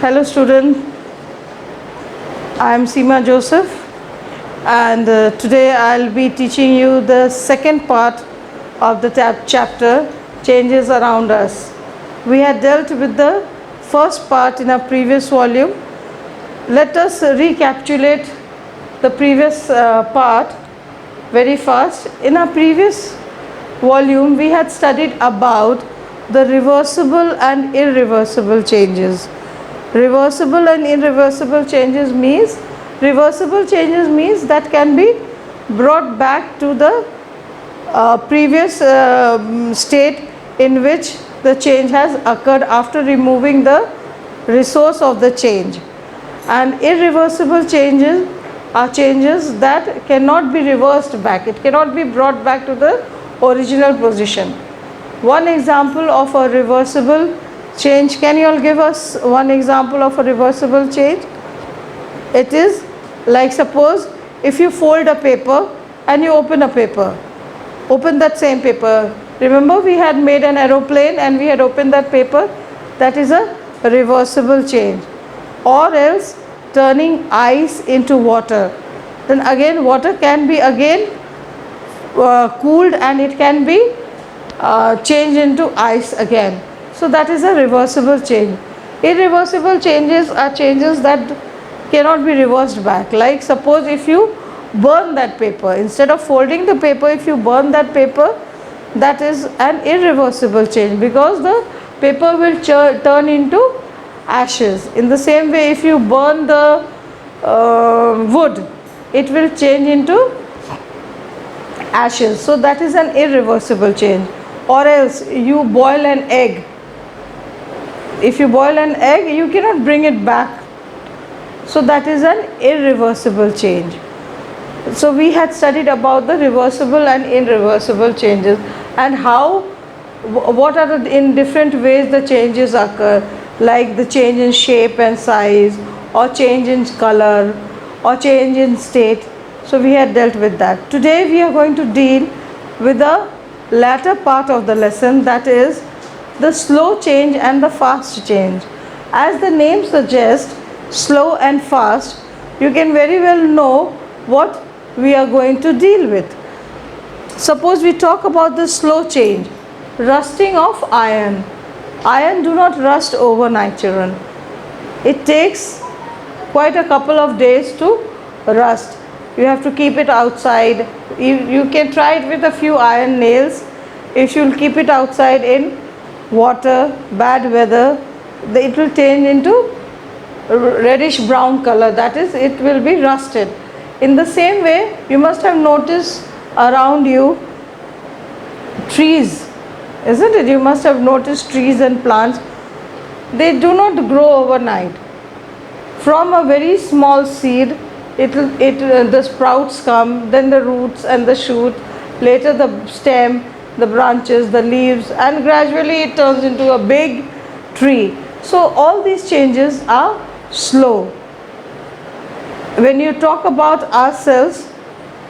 Hello student, I am Seema Joseph and today I'll be teaching you the second part of the chapter Changes Around Us. We had dealt with the first part in our previous volume. Let us recapitulate the previous part very fast. In our previous volume we had studied about the reversible and irreversible changes. Reversible and irreversible changes means that can be brought back to the previous state in which the change has occurred after removing the resource of the change. And irreversible changes are changes that cannot be reversed back. It cannot be brought back to the original position. One example of a reversible change, can you all give us one example of a reversible change? It is like, suppose if you fold a paper and you open a paper, open that same paper. Remember we had made an aeroplane and we had opened that paper. That is a reversible change. Or else turning ice into water. Then again water can be again cooled and it can be changed into ice again. So that is a reversible change. Irreversible changes are changes that cannot be reversed back. Like suppose if you burn that paper, instead of folding the paper, if you burn that paper, that is an irreversible change because the paper will turn into ashes. In the same way, if you burn the wood, it will change into ashes. So that is an irreversible change. Or else you boil an egg. If you boil an egg, you cannot bring it back. So that is an irreversible change. So we had studied about the reversible and irreversible changes and how, what are the in different ways the changes occur, like the change in shape and size, or change in color, or change in state. So we had dealt with that. Today we are going to deal with the latter part of the lesson, that is the slow change and the fast change. As the name suggests, slow and fast, you can very well know what we are going to deal with. Suppose we talk about the slow change, rusting of iron. Iron do not rust overnight, children. It takes quite a couple of days to rust. You have to keep it outside. You can try it with a few iron nails. If you will keep it outside in water, bad weather, it will change into reddish brown color, that is, it will be rusted. In the same way, you must have noticed around you trees, isn't it? You must have noticed trees and plants. They do not grow overnight. From a very small seed, the sprouts come, then the roots and the shoot, later the stem, the branches, the leaves, and gradually it turns into a big tree. So all these changes are slow. When you talk about ourselves,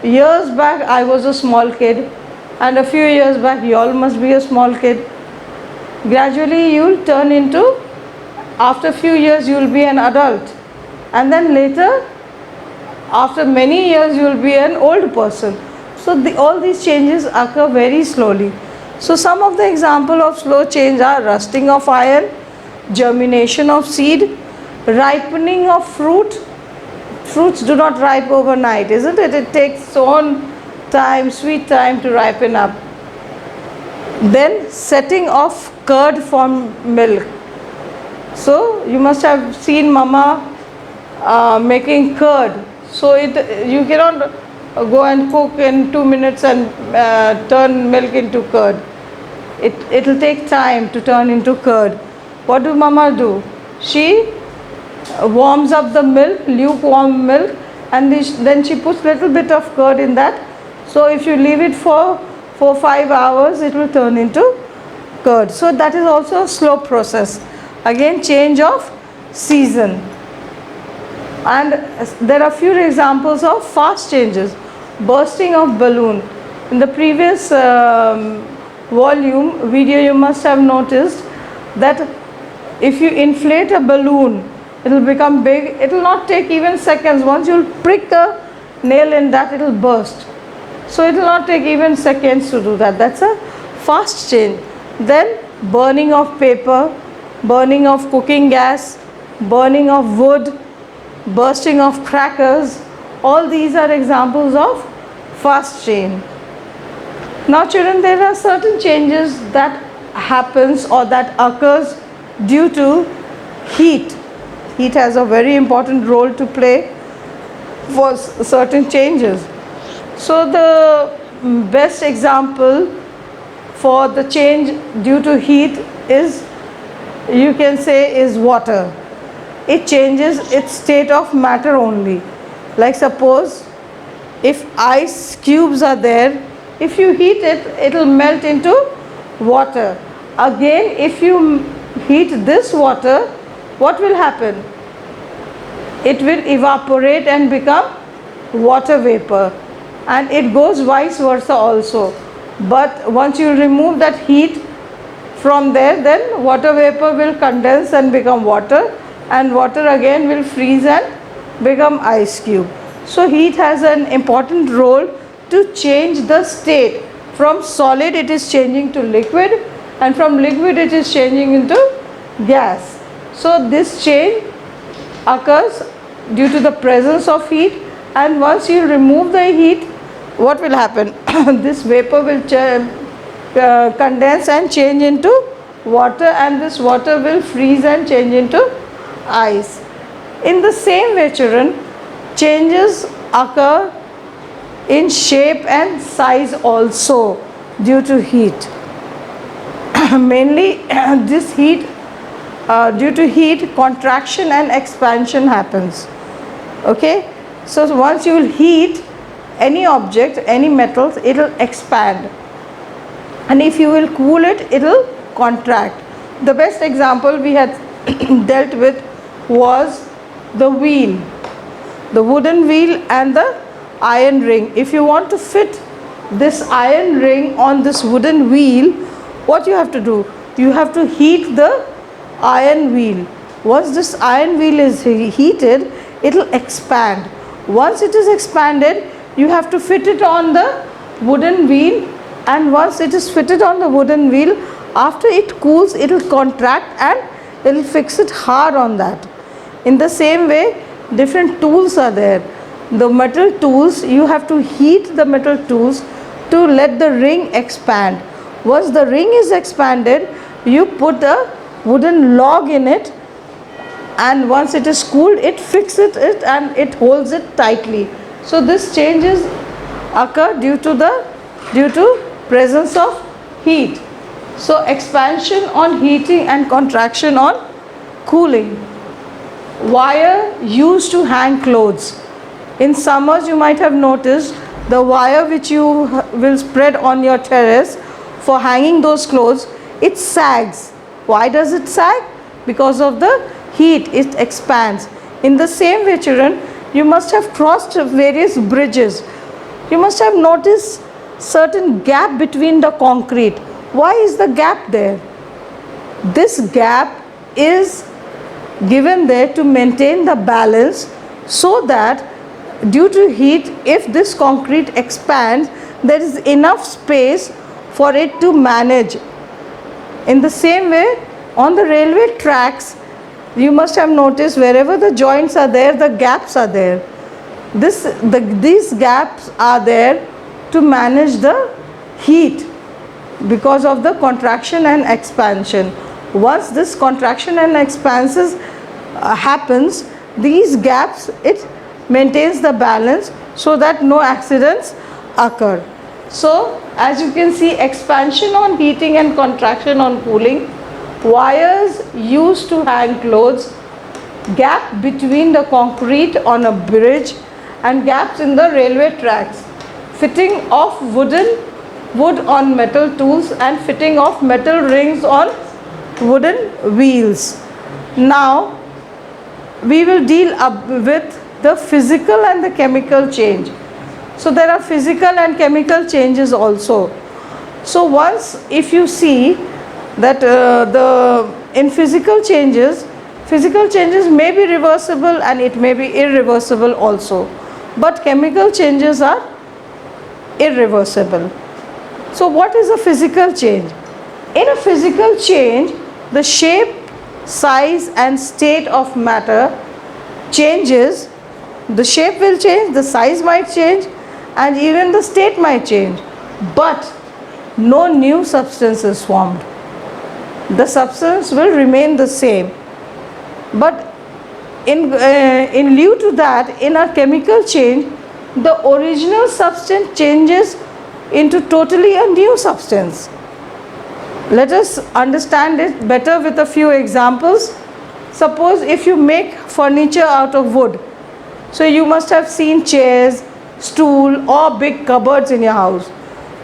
years back I was a small kid, and a few years back you all must be a small kid. Gradually you will turn into, after a few years you will be an adult, and then later after many years you will be an old person. So all these changes occur very slowly. So some of the example of slow change are rusting of iron, germination of seed, ripening of fruit. Fruits do not ripe overnight, isn't it? It takes its own time, sweet time to ripen up. Then setting of curd from milk. So you must have seen mama making curd. So you cannot go and cook in 2 minutes and turn milk into curd. It will take time to turn into curd. What do mama do? She warms up the milk, lukewarm milk, and then she puts little bit of curd in that. So if you leave it for 4-5 hours, it will turn into curd. So that is also a slow process. Again, change of season. And there are few examples of fast changes. Bursting of balloon. In the previous volume video, you must have noticed that if you inflate a balloon it will become big. It will not take even seconds. Once you prick a nail in that, it will burst. So it will not take even seconds to do that. That's a fast change. Then burning of paper, burning of cooking gas, burning of wood, bursting of crackers, all these are examples of fast change. Now children, there are certain changes that happens or that occurs due to heat. Heat has a very important role to play for certain changes. So the best example for the change due to heat is, you can say, is water. It changes its state of matter only. Like suppose if ice cubes are there, if you heat it, it will melt into water. Again, if you heat this water, what will happen? It will evaporate and become water vapor, and it goes vice versa also. But once you remove that heat from there, then water vapor will condense and become water, and water again will freeze and become ice cube. So heat has an important role to change the state. From solid it is changing to liquid, and from liquid it is changing into gas. So this change occurs due to the presence of heat, and once you remove the heat, what will happen? This vapor will condense and change into water, and this water will freeze and change into ice. In the same way children, changes occur in shape and size also due to heat. Mainly this heat, due to heat, contraction and expansion happens. Okay, so once you will heat any object, any metals, it will expand, and if you will cool it, it will contract. The best example we had dealt with was the wheel, the wooden wheel and the iron ring. If you want to fit this iron ring on this wooden wheel, what you have to do? You have to heat the iron wheel. Once this iron wheel is heated, it will expand. Once it is expanded, you have to fit it on the wooden wheel, and once it is fitted on the wooden wheel, after it cools, it will contract and it will fix it hard on that. In the same way, different tools are there. The metal tools, you have to heat the metal tools to let the ring expand. Once the ring is expanded, you put a wooden log in it, and once it is cooled, it fixes it and it holds it tightly. So this changes occur due to presence of heat. So expansion on heating and contraction on cooling. Wire used to hang clothes. In summers you might have noticed the wire which you will spread on your terrace for hanging those clothes, it sags. Why does it sag? Because of the heat, it expands. In the same way children, you must have crossed various bridges. You must have noticed certain gap between the concrete. Why is the gap there? This gap is given there to maintain the balance, so that due to heat, if this concrete expands, there is enough space for it to manage. In the same way, on the railway tracks, you must have noticed wherever the joints are there, the gaps are there. These gaps are there to manage the heat because of the contraction and expansion. Once this contraction and expansion happens, these gaps, it maintains the balance so that no accidents occur. So as you can see, expansion on heating and contraction on cooling, wires used to hang clothes, gap between the concrete on a bridge, and gaps in the railway tracks, fitting of wood on metal tools, and fitting of metal rings on wooden wheels. Now we will deal with the physical and the chemical change. So there are physical and chemical changes also. So once if you see that in physical changes, Physical changes may be reversible and it may be irreversible also, but chemical changes are irreversible. So what is a physical change? In a physical change, the shape, size and state of matter changes. The shape will change, the size might change, and even the state might change, but no new substance is formed. The substance will remain the same. But in lieu to that, in a chemical change, the original substance changes into totally a new substance. Let us understand it better with a few examples. Suppose if you make furniture out of wood, so you must have seen chairs, stool or big cupboards in your house.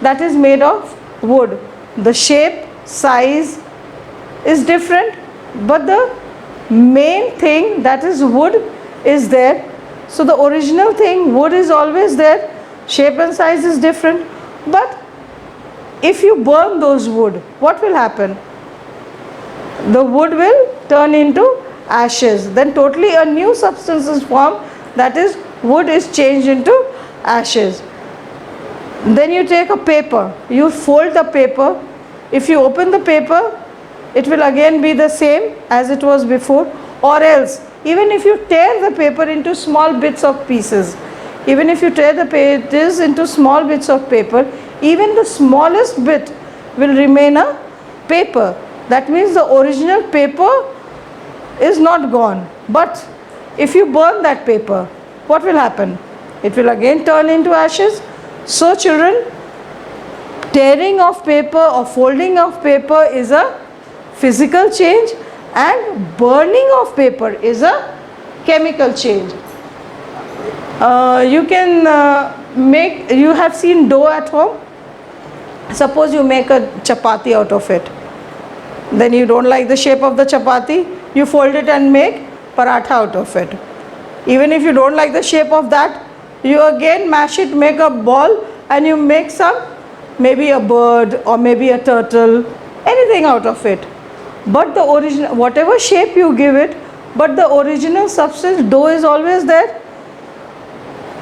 That is made of wood. The shape, size is different, but the main thing, that is wood, is there. So the original thing, wood, is always there. Shape and size is different. But if you burn those wood, what will happen? The wood will turn into ashes. Then totally a new substance is formed, that is wood is changed into ashes. Then you take a paper, you fold the paper. If you open the paper, it will again be the same as it was before. Or else, even if you tear the paper into small bits of pieces, even if you tear the pages into small bits of paper, even the smallest bit will remain a paper. That means the original paper is not gone. But if you burn that paper, what will happen? It will again turn into ashes. So children, tearing of paper or folding of paper is a physical change, and burning of paper is a chemical change. You have seen dough at home. Suppose you make a chapati out of it. Then you don't like the shape of the chapati, you fold it and make paratha out of it. Even if you don't like the shape of that, you again mash it, make a ball, and you make some, maybe a bird or maybe a turtle, anything out of it. But the original, whatever shape you give it, but the original substance, dough, is always there.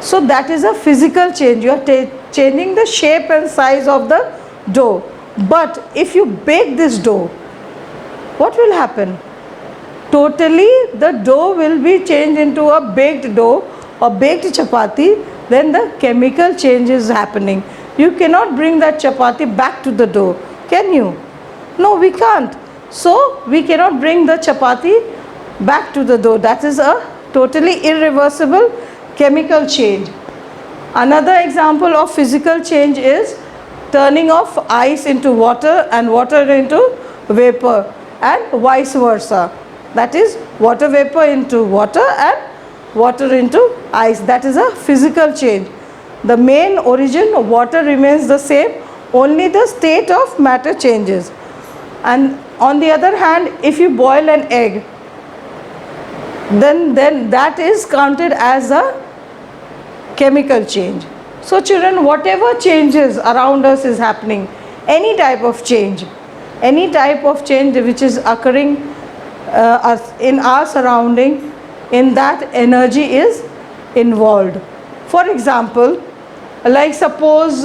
So that is a physical change. You are changing the shape and size of the dough. But if you bake this dough, what will happen? Totally the dough will be changed into a baked dough or baked chapati. Then the chemical change is happening. You cannot bring that chapati back to the dough, can you? No, we can't. So we cannot bring the chapati back to the dough. That is a totally irreversible chemical change. Another example of physical change is turning of ice into water and water into vapor, and vice versa. That is water vapor into water and water into ice. That is a physical change. The main origin of water remains the same, only the state of matter changes. And on the other hand, if you boil an egg, then that is counted as a chemical change. So children, whatever changes around us is happening, any type of change which is occurring in our surrounding, in that energy is involved. For example, like suppose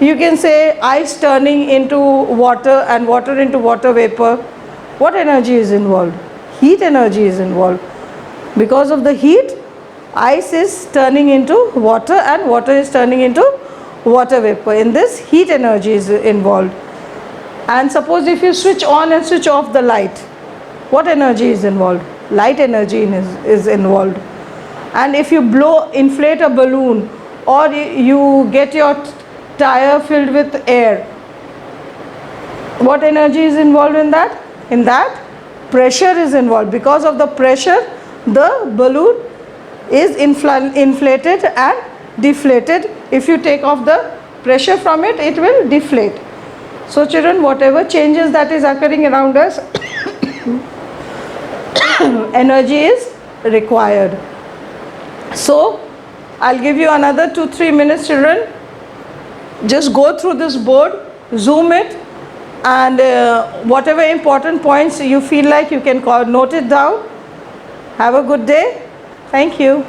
you can say ice turning into water and water into water vapor. What energy is involved? Heat energy is involved. Because of the heat, ice is turning into water and water is turning into water vapor. In this, heat energy is involved. And suppose if you switch on and switch off the light, what energy is involved? Light energy is involved. And if you inflate a balloon, or you get your tire filled with air, what energy is involved in that? In that, pressure is involved. Because of the pressure, the balloon is inflated and deflated. If you take off the pressure from it, it will deflate. So children, whatever changes that is occurring around us, energy is required. So I'll give you another 2-3 minutes, children. Just go through this board, zoom it, and whatever important points you feel like you can note it down. Have a good day. Thank you.